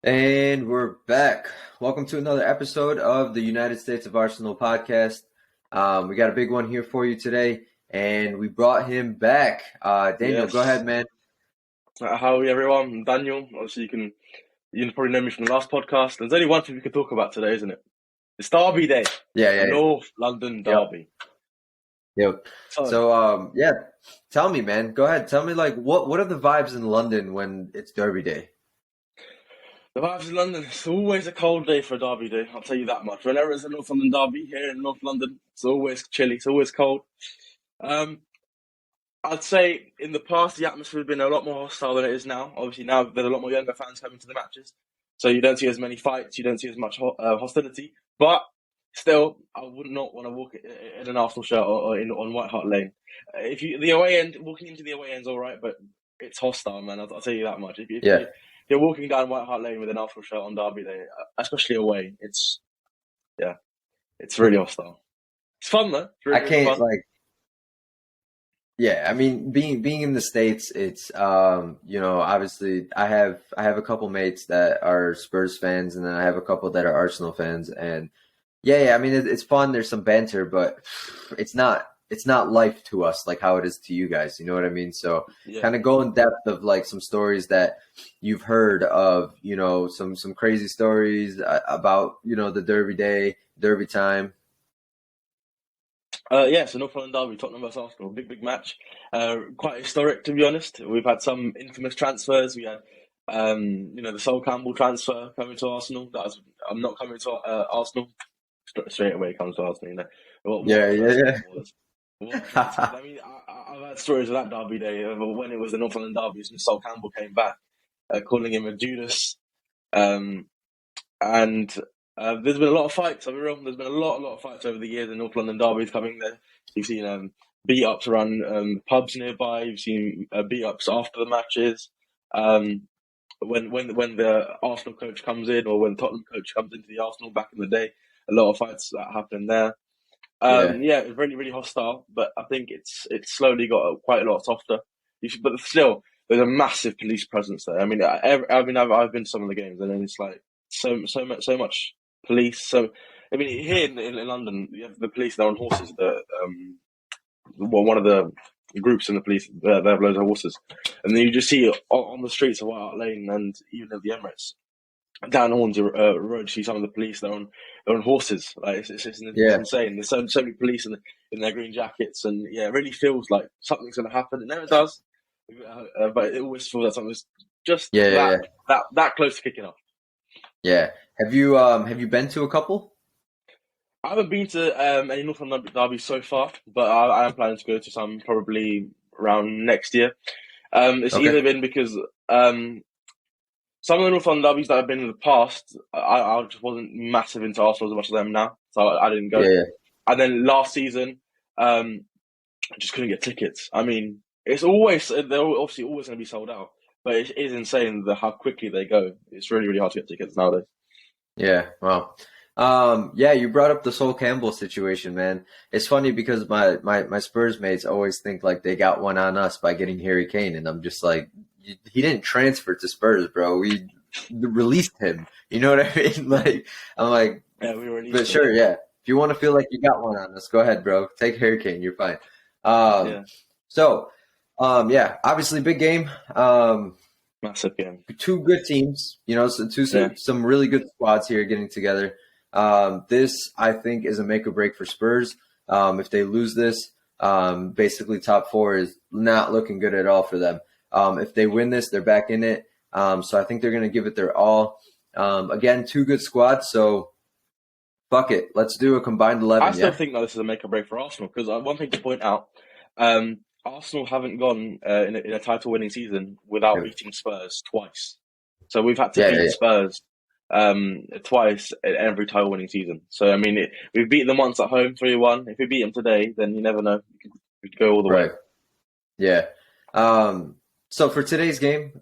And we're back. Welcome to another episode of the United States of Arsenal podcast. We got a big one here for you today, and we brought him back. Daniel, go Yes. ahead, man. How are you, everyone? I'm Daniel. Obviously, you can probably know me from the last podcast. There's only one thing we can talk about today, isn't it? It's Derby Day, Yeah, the yeah, yeah. North London Yep, Derby. yep. So So, tell me, man. Go ahead. Tell me, like, what are the vibes in London when it's Derby Day? the vibes in London. It's always a cold day for a Derby Day. I'll tell you that much. Whenever it's a North London Derby here in North London, it's always chilly. It's always cold. Um, I'd say in the past the atmosphere has been a lot more hostile than it is now. Obviously now there's a lot more younger fans coming to the matches, so you don't see as many fights, you don't see as much hostility. But still, I would not want to walk in an Arsenal shirt on White Hart Lane. If you the away end, walking into the away end's all right, but it's hostile, man. I'll tell you that much. Yeah, If you're walking down White Hart Lane with an Arsenal shirt on Derby Day, especially away, yeah, it's really hostile. It's fun though. It's I really really can't fun. like. Yeah, I mean, being in the States, it's obviously I have a couple mates that are Spurs fans, and then I have a couple that are Arsenal fans, and yeah, I mean, it's fun. There's some banter, but it's not life to us like how it is to you guys. You know what I mean? So Yeah. kind of go in depth of like some stories that you've heard of, some crazy stories about, the Derby Day, Derby time. Yeah, so North London Derby, Tottenham versus Arsenal, big match. Quite historic, to be honest. We've had some infamous transfers. We had, the Sol Campbell transfer coming to Arsenal. I'm not coming to Arsenal. Straight away comes to Arsenal. What Yeah, a yeah, transfer yeah. that was. What a transfer. I mean, I've had stories of that Derby day when it was the North London Derby. Sol Campbell came back, calling him a Judas. Um, and there's been a lot of fights. I'll be real. There's been a lot of fights over the years in North London derbies coming there. You've seen beat ups around pubs nearby. You've seen beat ups after the matches. Um, when the Arsenal coach comes in, or when Tottenham coach comes into the Arsenal back in the day, a lot of fights that happened there. Yeah. Yeah, it's really really hostile, but I think it's slowly got quite a lot softer. But still, there's a massive police presence there. I mean, I've been to some of the games, and then it's like so much police. So I mean, here in London, you have the police. They're on horses. One of the groups in the police, they have loads of horses, and then you just see on the streets of White Hart Lane and even at the Emirates, down Hornsey Road, you see some of the police. They're on horses. Like it's Yeah. insane. There's so many police in their green jackets, and yeah, it really feels like something's going to happen. It never does, but it always feels like something's just Yeah, yeah, that yeah. that close to kicking off. Yeah. Have you been to a couple? I haven't been to any North London derbies so far, but I am planning to go to some probably around next year. It's Okay. either been because some of the North London derbies that I've been in the past, I just wasn't massive into Arsenal as much as I am now, so I didn't Yeah, go. yeah. And then last season, I just couldn't get tickets. I mean, they're obviously always going to be sold out, but it is insane how quickly they go. It's really really hard to get tickets nowadays. Yeah. Well, yeah, you brought up the Sol Campbell situation, man. It's funny because my Spurs mates always think like they got one on us by getting Harry Kane, and I'm just like, he didn't transfer to Spurs, bro. We released him. You know what I mean? Like, I'm like, Yeah, we but released him. sure, yeah. If you want to feel like you got one on us, go ahead, bro. Take Harry Kane. You're fine. Um, Yeah, so, yeah, obviously big game. massive game. Two good teams, so Yeah. some really good squads here getting together. This, I think, is a make or break for Spurs. If they lose this, basically top four is not looking good at all for them. If they win this, they're back in it. So I think they're going to give it their all. Again, two good squads, so fuck it. Let's do a combined I 11, still yeah? think that this is a make or break for Arsenal because one thing to point out, Arsenal haven't gone in a title winning season without Yeah, beating Spurs twice. So we've had to yeah, beat yeah. Spurs twice in every title winning season. So I mean, we've beaten them once at home 3-1. If we beat them today, then you never know. We could go all the way. Right. Yeah. So for today's game,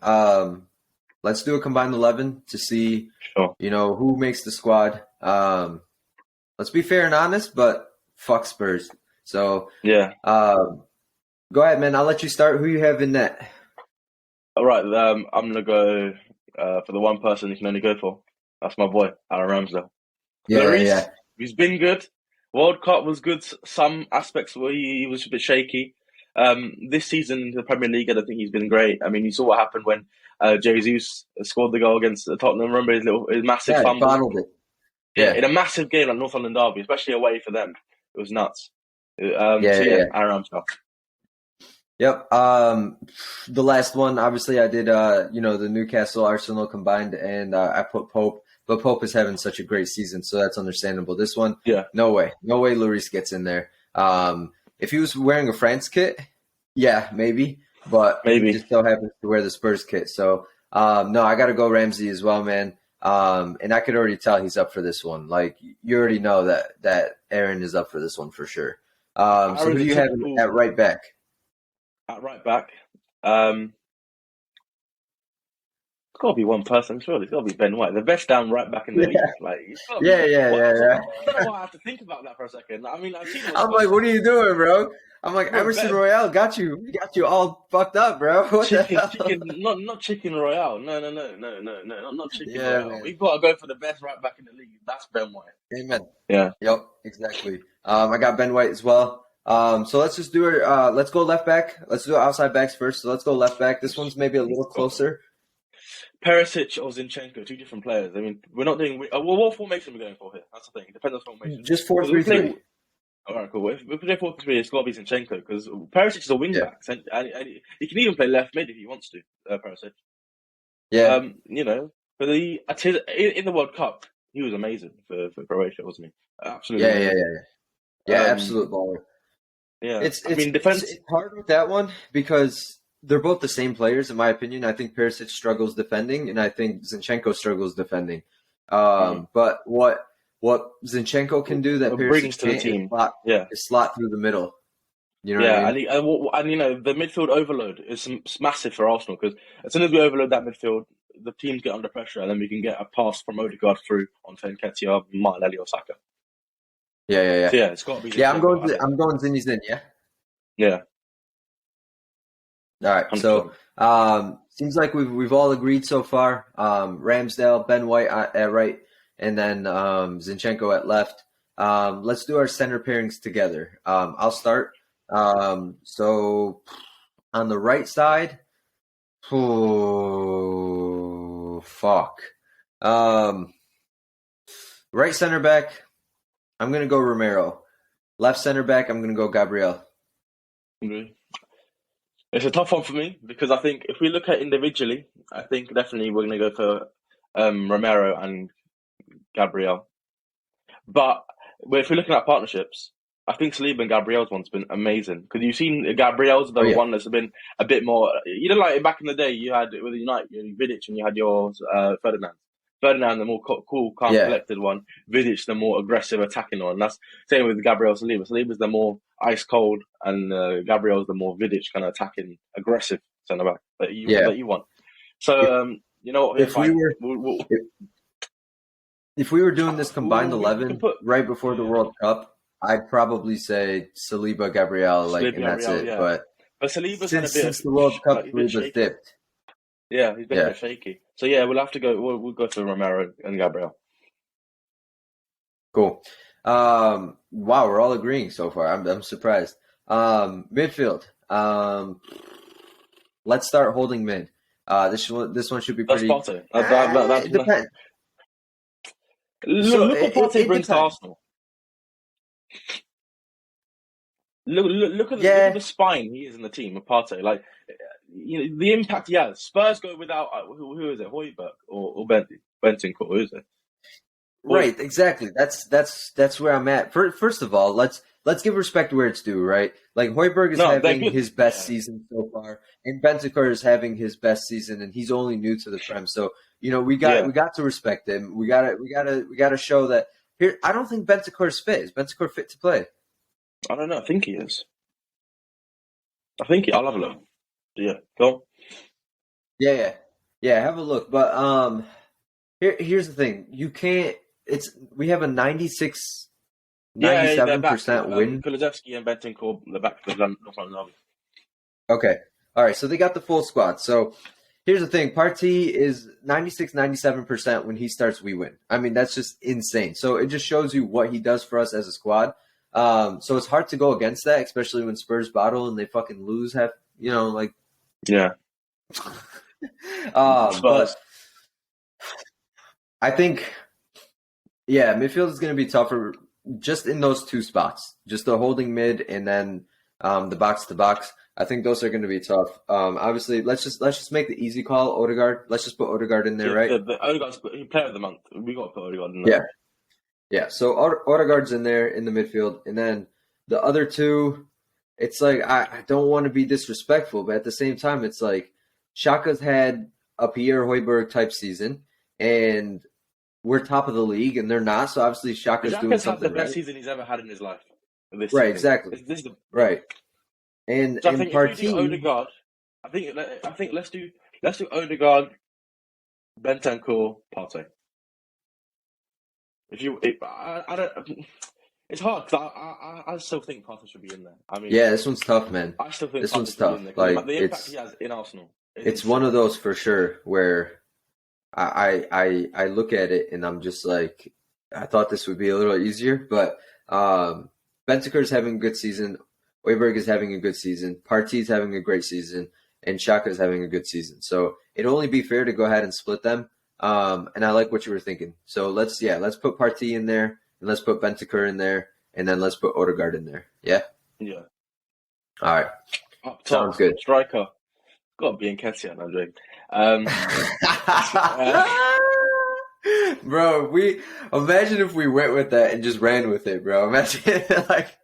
let's do a combined 11 to see, Sure. who makes the squad. Let's be fair and honest, but fuck Spurs. So, Yeah. go ahead, man. I'll let you start. Who you have in net? All right. I'm gonna go. for the one person you can only go for. That's my boy, Aaron Ramsdale. Yeah, yeah, Lloris, yeah. he's been good. World Cup was good. Some aspects where he was a bit shaky. This season in the Premier League, I don't think he's been great. I mean, you saw what happened when Jesus scored the goal against Tottenham. Remember his massive Yeah, fumble? bottled it. Yeah, Yeah, in a massive game like North London Derby, especially away for them. It was nuts. yeah, yeah, yeah. Aaron Ramsdale. Yep. The last one, obviously, I did. The Newcastle Arsenal combined, and I put Pope. But Pope is having such a great season, so that's understandable. This one, Yeah. no way, Lloris gets in there. If he was wearing a France kit, yeah, maybe. But Maybe. he just so happens to wear the Spurs kit. So no, I got to go Ramsey as well, man. And I could already tell he's up for this one. Like you already know that Aaron is up for this one for sure. So who do you have at right back? At right back, it's got to be one person, surely. It's got to be Ben White, the best down right back in the league. Like, yeah. I don't know why I have to think about that for a second. I mean, I'm like, what are you doing, bro? I'm like, Emerson Royale got you all fucked up, bro. What chicken, the hell? not Chicken Royale. No, not Chicken Royale. Man. We've got to go for the best right back in the league. That's Ben White. Amen. Yeah. Yep, exactly. I got Ben White as well. So let's just do it. Let's go left back. Let's do outside backs first. So let's go left back. This one's maybe a little closer. Perisic or Zinchenko, two different players. I mean, we're not doing. What formation are we going for here? That's the thing. It depends on formation. Just 4-3-3. All right, cool. If we play 4-3, it's got to be Zinchenko because Perisic is a wing back, and he can even play left mid if he wants to. Perisic. Yeah. But in the World Cup, he was amazing for Croatia, wasn't he? Absolutely. Yeah. Absolute baller. Yeah. It's defense. It's hard with that one because they're both the same players, in my opinion. I think Perisic struggles defending, and I think Zinchenko struggles defending. But what Zinchenko can do that Perisic to the team, is slot through the middle. You know what I mean? And the midfield overload is massive for Arsenal because as soon as we overload that midfield, the teams get under pressure, and then we can get a pass from Odegaard through on Nketiah, Martinelli, or Saka. Yeah. So, it's got to be. Yeah, I'm going Zinni's in. Yeah. Yeah. All right. 100%. So seems like we've all agreed so far. Ramsdale, Ben White at right, and then Zinchenko at left. Let's do our center pairings together. I'll start. So on the right side, right center back, I'm gonna go Romero. Left center back, I'm gonna go Gabriel. Mm-hmm. It's a tough one for me because I think if we look at individually, I think definitely we're going to go for Romero and Gabriel. But if we're looking at partnerships, I think Saliba and Gabriel's one's been amazing because you've seen Gabriel's one that's been a bit more. Like back in the day, you had with United, you had Vidic and you had yours Ferdinand. Ferdinand, the more cool, calm, collected one. Vidic, the more aggressive, attacking one. That's same with Gabriel Saliba. Saliba's the more ice cold, and Gabriel's the more Vidic kind of attacking, aggressive centre back that you want. So if we were doing this combined 11 right before the World Cup, I'd probably say Saliba, Gabriel, and that's it. Yeah. But Saliba's since the World Cup, Saliba's dipped. Yeah, he's been a bit shaky. So we'll have to go. We'll go for Romero and Gabriel. Cool. Wow, we're all agreeing so far. I'm surprised. Midfield. Let's start holding mid. This one should be pretty. That's Partey. It depends. Look what Partey brings to Arsenal. Look at the spine he is in the team of Partey. Like the impact he has. Spurs go without who is it? Højbjerg or Bentancur? Who is it? Right, exactly. That's where I'm at. First of all, let's give respect where it's due, right? Like Højbjerg is having his best season so far, and Bentancur is having his best season, and he's only new to the Prem. So we got to respect him. We gotta show that. Here, I don't think Bentancur is fit. Is Bentancur fit to play? I don't know. I think he is. I'll have a look. Yeah, go. Yeah. Have a look. But here's the thing: you can't. We have a 97% win. Kulusevski and Bentancur, the back of the North London Derby. Okay. All right. So they got the full squad. So here's the thing. Partey is 96, 97% when he starts, we win. I mean, that's just insane. So it just shows you what he does for us as a squad. So it's hard to go against that, especially when Spurs bottle and they fucking lose half, like. Yeah. But I think, midfield is going to be tougher just in those two spots, just the holding mid and then the box to box. I think those are going to be tough. Obviously, let's just make the easy call. Odegaard. Let's just put Odegaard in there, right? The Odegaard's player of the month. We got to put Odegaard in there. Yeah. So Odegaard's in there in the midfield, and then the other two. It's like I don't want to be disrespectful, but at the same time, it's like Xhaka's had a Pierre Højbjerg type season, and we're top of the league, and they're not. So obviously, Xhaka's doing something had the best right. season he's ever had in his life. Right, season. exactly. This is right. And so I think Partey, if you do Odegaard, I think let's do Odegaard, Bentancur, Partey. I don't. It's hard because I still think Partey should be in there. I mean, this one's tough, man. I still think this Partey one's should be tough. in there, like the impact he has in Arsenal. It's one of those for sure where I look at it and I'm just like, I thought this would be a little easier, but Bentancur is having a good season. Højbjerg is having a good season. Partey's having a great season, and Xhaka is having a good season. So it'd only be fair to go ahead and split them. And I like what you were thinking. So let's put Partey in there, and let's put Bentancur in there, and then let's put Odegaard in there. Yeah. Yeah. All right. Up top, sounds good. Striker. Got to be Nketiah. I'm joking. Bro, imagine if we went with that and just ran with it, bro. Imagine like.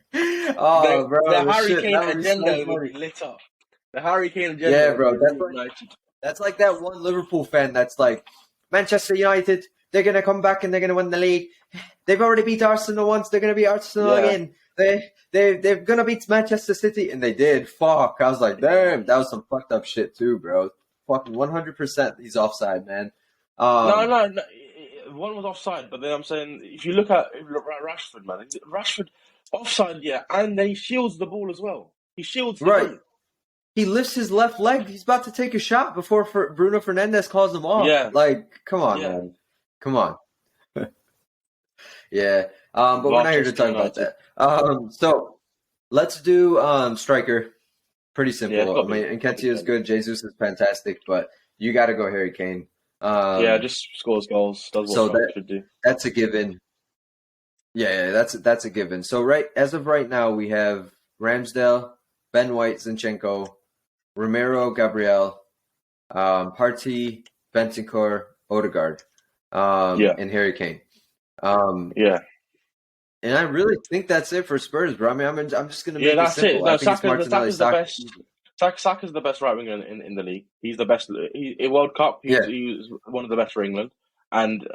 Oh, bro! The Harry Kane agenda would be lit up. The Harry Kane agenda. Yeah, bro. That's like that one Liverpool fan that's like, Manchester United, they're gonna come back and they're gonna win the league. They've already beat Arsenal once. They're gonna beat Arsenal again. They're gonna beat Manchester City, and they did. Fuck! I was like, damn, that was some fucked up shit too, bro. Fucking 100%. He's offside, man. No. One was offside, but then I'm saying if you look at Rashford, man, Rashford. Offside, and then he shields the ball as well. He shields the ball. He lifts his left leg. He's about to take a shot before Bruno Fernandes calls him off. Yeah. Like, come on, man. Come on. Yeah. But we're not here to talk about that. So let's do striker. Pretty simple. I mean, Nketiah is good. Jesus is fantastic, but you got to go Harry Kane. Just scores goals. Does what he should do. That's a given. Yeah, that's a given. So as of right now, we have Ramsdale, Ben White, Zinchenko, Romero, Gabriel, Partey, Bentancur, Odegaard, and Harry Kane. And I really think that's it for Spurs, bro. I mean, I'm just gonna make it simple. No, Saka's the best. Saka's the best right winger in the league. He's the best in World Cup. He's one of the best for England, and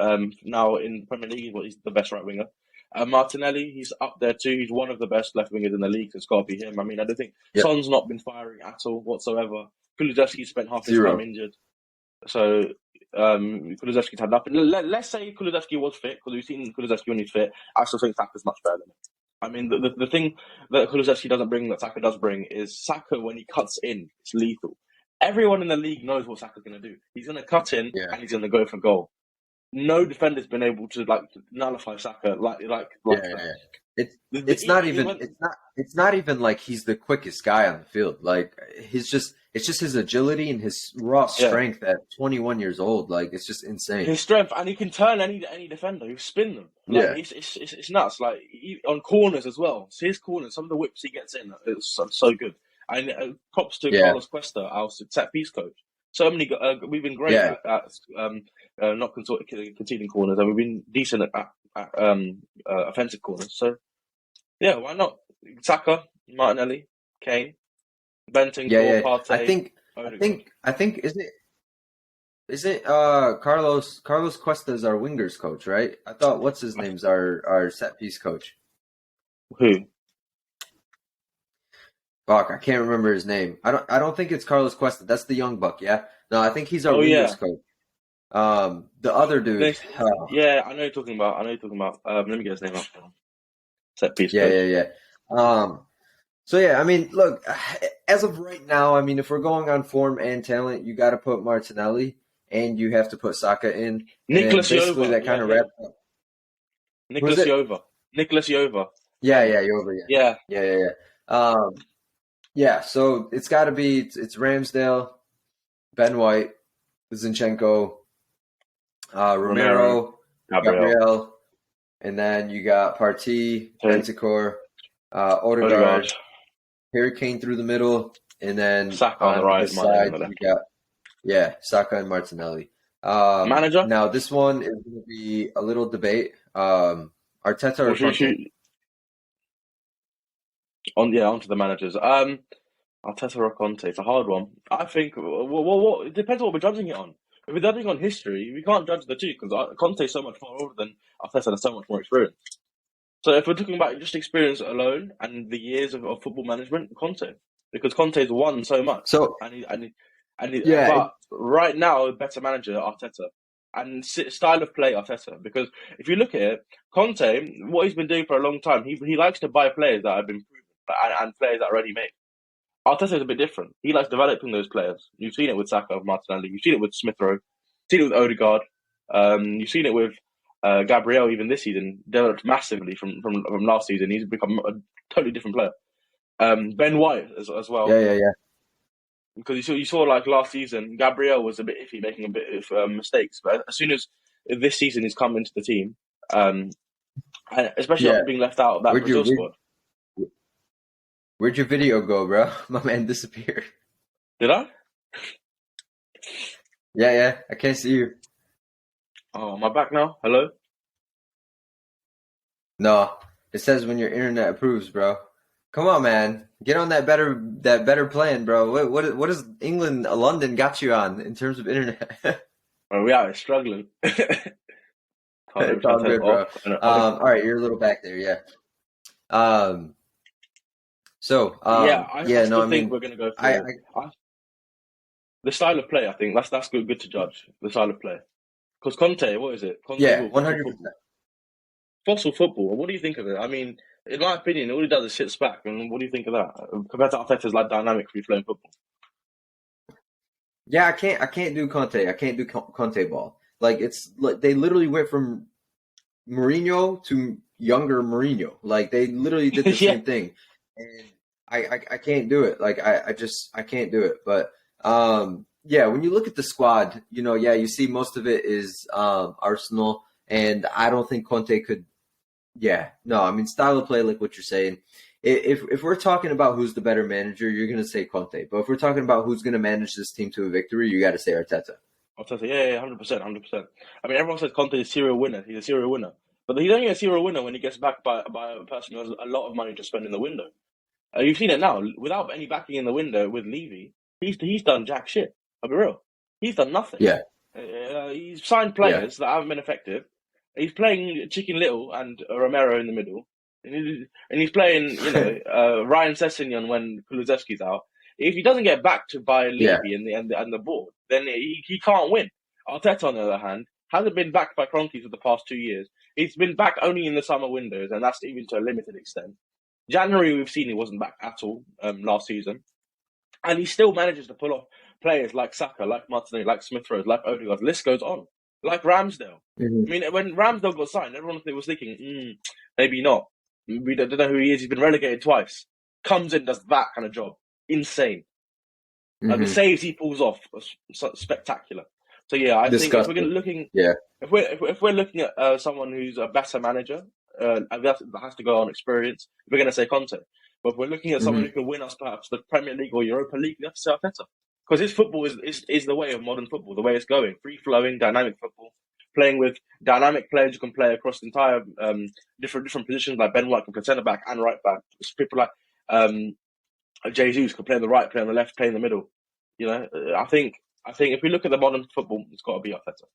now in Premier League, he's the best right winger. Martinelli, he's up there too. He's one of the best left wingers in the league. So it's got to be him. I mean, I don't think Son's not been firing at all whatsoever. Kulusevski spent half his time injured, so Kulusevski's had nothing. Let's say Kulusevski was fit, because we've seen Kulusevski when he's fit. I still think Saka's much better than him. I mean, the thing that Kulusevski doesn't bring that Saka does bring is Saka, when he cuts in, it's lethal. Everyone in the league knows what Saka's going to do. He's going to cut in and he's going to go for goal. No defender's been able to nullify Saka like that. It's not even like he's the quickest guy on the field. Like it's just his agility and his raw strength at 21 years old. Like it's just insane. His strength, and he can turn any defender. He spin them. It's nuts. Like on corners as well. So his corners, some of the whips he gets in, it's so good. And props to Carlos Cuesta, our set piece coach. So many. We've been great at not conceding corners, and we've been decent at offensive corners. So, why not? Saka, Martinelli, Kane, Bentancur, Partey. I think is it Carlos Cuesta is our wingers coach, right? I thought what's his name's our set piece coach. Who? Fuck, I can't remember his name. I don't think it's Carlos Cuesta. That's the young buck, yeah? No, I think he's our wingers coach. The other dude. I know you're talking about. Let me get his name up. Set piece. Yeah. So yeah, I mean, look, as of right now, I mean, if we're going on form and talent, you got to put Martinelli and you have to put Saka in, and then Nicholas basically Yova, that kind yeah, of him. wraps up. Who's Nicholas it? Yova. Nicholas Yova. Yeah, yeah, you over, yeah, Yeah, yeah, yeah, yeah. Yeah. So it's got to be it's Ramsdale, Ben White, Zinchenko, Romero, Romero, Gabriel, Gabriel, and then you got Partey, Tate, Bentancur, Odegaard, Odegaard, Harry Kane through the middle, and then Saka on the on right, his Martinelli on side the you left. got Saka and Martinelli. Manager? Now this one is going to be a little debate. Arteta or Or Conte? onto the managers. Arteta or Conte. It's a hard one. I think. Well, it depends on what we're judging it on. If we're judging on history, we can't judge the two because Conte is so much more older than Arteta and has so much more experience. So if we're talking about just experience alone and the years of football management, Conte, because Conte's won so much, So yeah, but right now, better manager Arteta, and style of play Arteta. Because if you look at it, Conte, what he's been doing for a long time, he likes to buy players that have been proven and players that are already made. Arteta is a bit different. He likes developing those players. You've seen it with Saka, Martinelli. You've seen it with Smith Rowe. You've seen it with Odegaard. You've seen it with Gabriel even this season. Developed massively from last season. He's become a totally different player. Ben White as well. yeah. Because you saw like last season, Gabriel was a bit iffy, making a bit of mistakes. But as soon as this season he's come into the team, and especially Yeah. after being left out of that Where'd Brazil you squad. where'd your video go, bro? My man disappeared. Did I? Yeah, I can't see you. Oh, am I back now? Hello? No, it says when your internet approves, bro. Come on, man. Get on that better plan, bro. What is England, London got you on in terms of internet? Oh, we are struggling. It's all good, bro. All right, you're a little back there, yeah. I still I think mean, we're going to go I, for the style of play. I think that's good to judge the style of play. Because Conte, what is it? Conte yeah, will 100%. fossil football. What do you think of it? I mean, in my opinion, all he does is sits back. And what do you think of that compared to Arteta's like dynamic free flowing football? Yeah, I can't do Conte. I can't do Conte ball. Like it's like they literally went from Mourinho to younger Mourinho. Like they literally did the Yeah. same thing, and I can't do it. Like I can't do it. But yeah, when you look at the squad, you see most of it is Arsenal, and I don't think Conte could. Yeah, no, I mean style of play, like what you're saying. If we're talking about who's the better manager, you're gonna say Conte. But if we're talking about who's gonna manage this team to a victory, you got to say Arteta. Arteta, yeah, 100%, 100%. I mean, everyone says Conte is a serial winner. He's a serial winner. But he's only a serial winner when he gets backed by a person who has a lot of money to spend in the window. You've seen it now. Without any backing in the window with Levy, he's done jack shit. I'll be real. He's done nothing. Yeah, He's signed players that haven't been effective. He's playing Chicken Little and Romero in the middle. And he's playing, Ryan Sessegnon when Kulusevski's out. If he doesn't get backed by Levy and the board, then he can't win. Arteta, on the other hand, hasn't been backed by Kroenke for the past 2 years. He's been back only in the summer windows, and that's even to a limited extent. January, we've seen he wasn't back at all last season. And he still manages to pull off players like Saka, like Martinelli, like Smith Rowe, like Odegaard. The list goes on. Like Ramsdale. mm-hmm. I mean, when Ramsdale got signed, everyone was thinking, maybe not. We don't know who he is. He's been relegated twice. Comes in, does that kind of job. Insane. Mm-hmm. The saves he pulls off are spectacular. So yeah, I think if we're looking at someone who's a better manager, that has to go on experience. We're going to say Conte. But if we're looking at someone who can win us perhaps the Premier League or Europa League, we have to say Arteta. Because his football is the way of modern football, the way it's going. Free-flowing, dynamic football. Playing with dynamic players who can play across the entire different positions, like Ben White can play centre-back and right-back. People like Jesus can play on the right, play on the left, play in the middle. I think if we look at the modern football, it's got to be Arteta.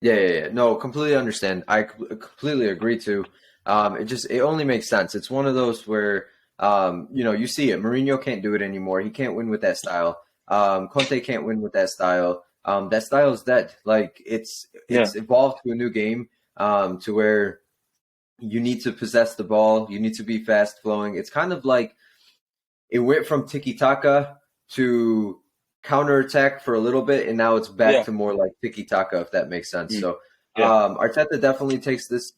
Yeah. No, completely understand. I completely agree too. It only makes sense. It's one of those where you see it. Mourinho can't do it anymore. He can't win with that style. Conte can't win with that style. That style is dead. Like it's evolved to a new game to where you need to possess the ball. You need to be fast flowing. It's kind of like it went from tiki taka to counterattack for a little bit, and now it's back to more like tiki taka, if that makes sense. So Arteta definitely takes this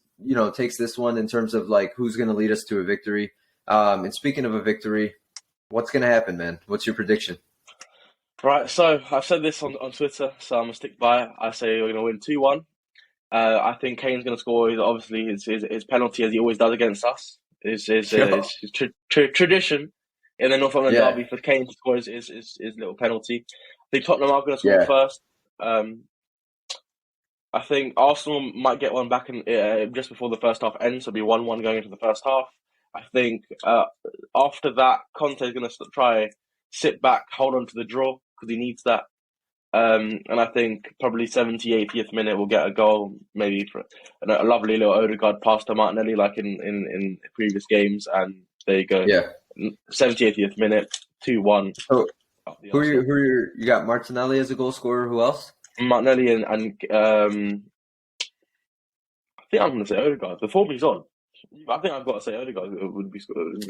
one in terms of like who's going to lead us to a victory. And speaking of a victory, what's going to happen, man? What's your prediction? Right, so I've said this on Twitter, so I'm gonna stick by it. I say we're gonna win 2-1. I think Kane's gonna score. Obviously, his penalty, as he always does against us, is tradition in the Northumberland derby for Kane to score his little penalty. I think Tottenham are gonna score first. I think Arsenal might get one back in just before the first half ends, so it'll be 1-1 going into the first half. I think after that, Conte's gonna try sit back, hold on to the draw because he needs that. And I think probably 78th, 80th minute we'll get a goal, maybe for a lovely little Odegaard pass to Martinelli like in previous games, and there you go. 78th, 80th minute, 2-1. So you got Martinelli as a goal scorer. Who else? Martinelli and I think I'm going to say Odegaard. The form he's on, I think I've got to say Odegaard would be scoring.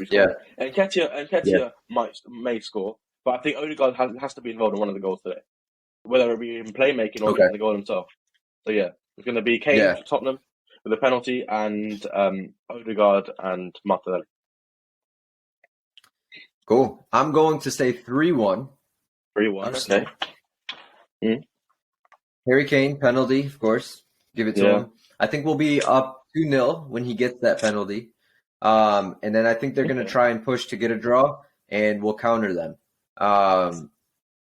And Nketiah may score, but I think Odegaard has to be involved in one of the goals today, whether it be in playmaking or getting the goal himself. So it's going to be Kane for Tottenham with a penalty, and Odegaard and Martinelli. Cool. I'm going to say 3-1. 3-1. Okay. Harry Kane penalty, of course. Give it to him. I think we'll be up 2-0 when he gets that penalty. And then I think they're going to try and push to get a draw, and we'll counter them.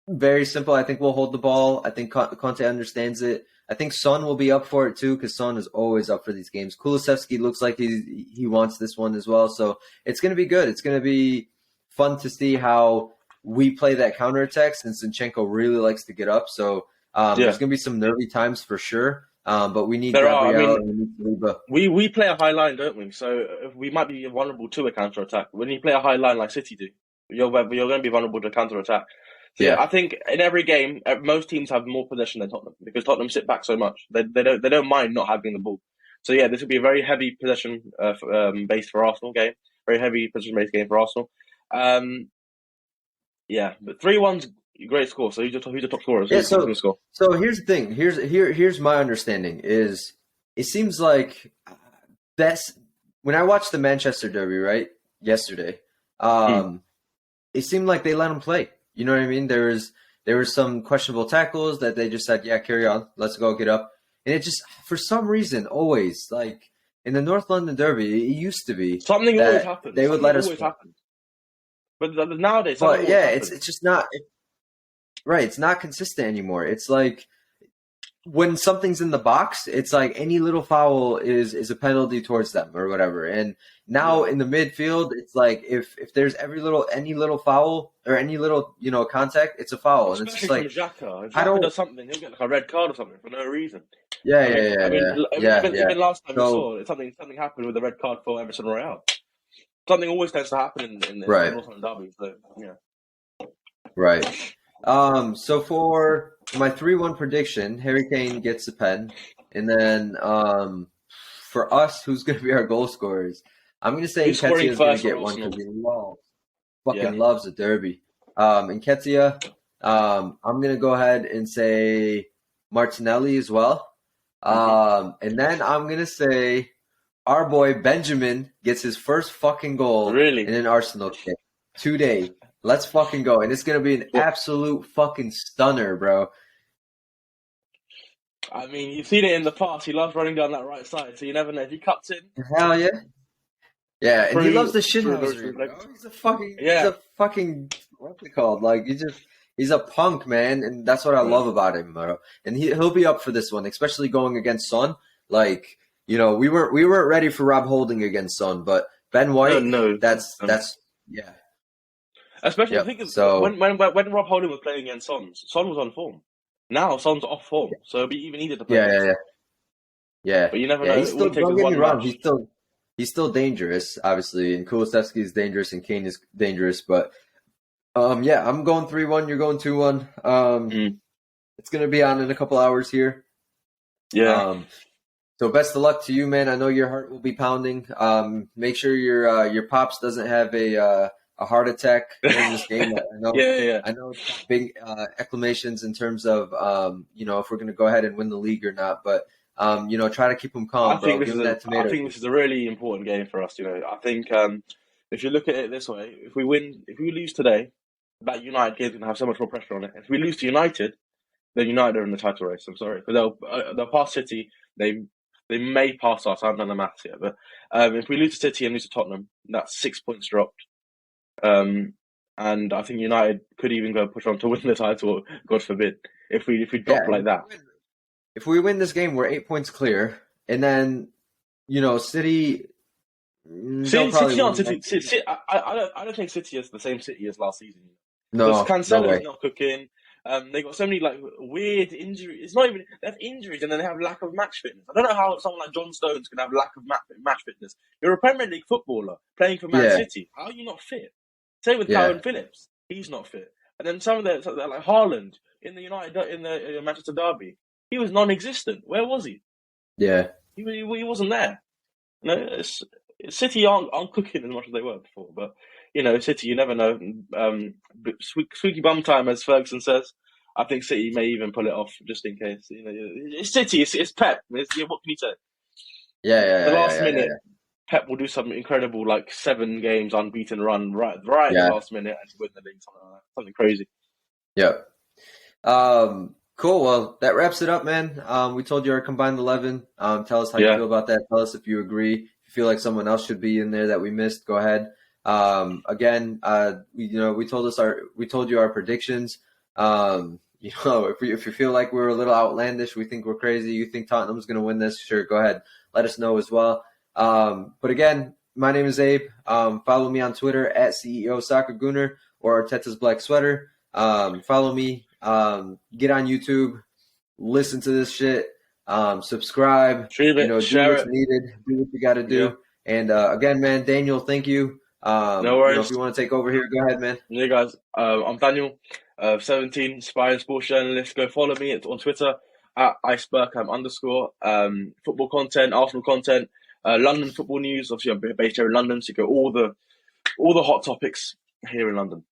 Very simple. I think we'll hold the ball. I think Conte understands it. I think Son will be up for it too, because Son is always up for these games. Kulusevski looks like he wants this one as well. So it's going to be good. It's going to be fun to see how we play that counterattack, since Zinchenko really likes to get up. So there's going to be some nervy times for sure. But we need Gabriel and we need Saliba. We play a high line, don't we? So we might be vulnerable to a counter-attack. When you play a high line like City do, you're going to be vulnerable to a counter-attack. So I think in every game, most teams have more possession than Tottenham, because Tottenham sit back so much. They don't mind not having the ball. So this will be a very heavy possession based for Arsenal game. Very heavy possession-based game for Arsenal. But 3-1's a great score. So who's the top scorer? So here's the thing. Here's my understanding is it seems like when I watched the Manchester derby yesterday, it seemed like they let them play. You know what I mean? There was some questionable tackles that they just said, carry on, let's go get up. And it just, for some reason, always, like in the North London derby, it used to be something always happens. They would let us play. But nowadays, it's just not right. It's not consistent anymore. It's like when something's in the box, it's like any little foul is a penalty towards them or whatever. And now in the midfield, it's like if there's any little foul or any little contact, it's a foul. Especially and it's just like Xhaka. If Xhaka does something, he'll get like a red card or something for no reason. Even last time we saw something happened with a red card for Emerson Royale. Something always tends to happen in North London derby. So Right. So for my 3-1 prediction, Harry Kane gets a pen. And then for us, who's going to be our goal scorers? I'm going to say Nketiah is going to get one because he loves a derby. Nketiah, I'm going to go ahead and say Martinelli as well. And then I'm going to say our boy Benjamin gets his first fucking goal in an Arsenal kit today. Let's fucking go. And it's going to be an absolute fucking stunner, bro. I mean, you've seen it in the past. He loves running down that right side, so you never know. If he cuts in... Hell yeah. Yeah, and he loves the shit housery, bro. He's a fucking, what's it called? Like, he's a punk, man, and that's what I love about him, bro. And he'll be up for this one, especially going against Son. Like, we weren't ready for Rob Holding against Son, but Ben White, that's yeah. Especially, I think when Rob Holding was playing against Son was on form. Now Son's off form, so it'll be even easier to play. Yeah. But you never know. Don't get me wrong. He's still dangerous, obviously, and Kulusevski is dangerous, and Kane is dangerous. But I'm going 3-1. You're going 2-1. It's gonna be on in a couple hours here. Yeah. So best of luck to you, man. I know your heart will be pounding. Make sure your pops doesn't have a a heart attack during this game. Yeah. I know it's big acclamations in terms of if we're going to go ahead and win the league or not, but try to keep them calm, bro. Give them that tomato. I think this is a really important game for us. I think if you look at it this way, if we lose today, that United game's going to have so much more pressure on it. If we lose to United, then United are in the title race. I'm sorry, because they'll pass City. They may pass us. I haven't done the maths yet, but if we lose to City and lose to Tottenham, that's 6 points dropped. And I think United could even go push on to win the title. God forbid, if we drop like that. If we win this game, we're 8 points clear, and then City. City aren't City. I don't think City is the same City as last season. No, Cancelo's not cooking. They got so many weird injuries. It's not even they have injuries and then they have lack of match fitness. I don't know how someone like John Stones can have lack of match fitness. You're a Premier League footballer playing for Man City. How are you not fit? Same with Calvin Phillips. He's not fit. And then some of the like Haaland in the Manchester derby, he was non-existent. Where was he? Yeah, he wasn't there. City aren't cooking as much as they were before, but City, you never know. Squeaky bum time, as Ferguson says. I think City may even pull it off just in case. It's City. It's Pep. What can you say? Yeah. The last minute, Pep will do something incredible, like 7 games unbeaten run right at the last minute and win the league. Something crazy. Yep. Cool. Well, that wraps it up, man. We told you our combined 11. Tell us how you feel about that. Tell us if you agree. If you feel like someone else should be in there that we missed, go ahead. Again, we told you our predictions. If you feel like we're a little outlandish, we think we're crazy, you think Tottenham's going to win this, sure, go ahead. Let us know as well. But again, my name is Abe. Follow me on Twitter at CEO Soccer Gooner or Arteta's Black Sweater. Follow me. Get on YouTube. Listen to this shit. Subscribe. Share do what's needed. Do what you got to do. Yeah. And again, man, Daniel, thank you. No worries. If you want to take over here, go ahead, man. Yeah, guys. I'm Daniel, 17, Aspiring Sports Journalist. Go follow me on Twitter at @icebergham_. Football content, Arsenal content, London football news. Obviously, I'm based here in London, so you get all the hot topics here in London.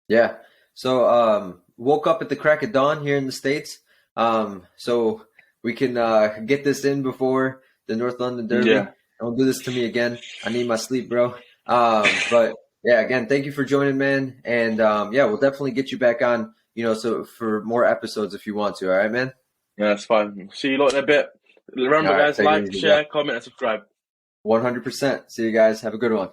Yeah. So woke up at the crack of dawn here in the States, so we can get this in before the North London Derby. Yeah. Don't do this to me again. I need my sleep, bro. But yeah, again, thank you for joining, man. And we'll definitely get you back on, so for more episodes if you want to. All right, man? Yeah, that's fine. See you lot in a bit. Remember, guys, like, share, comment, and subscribe. 100%. See you guys. Have a good one.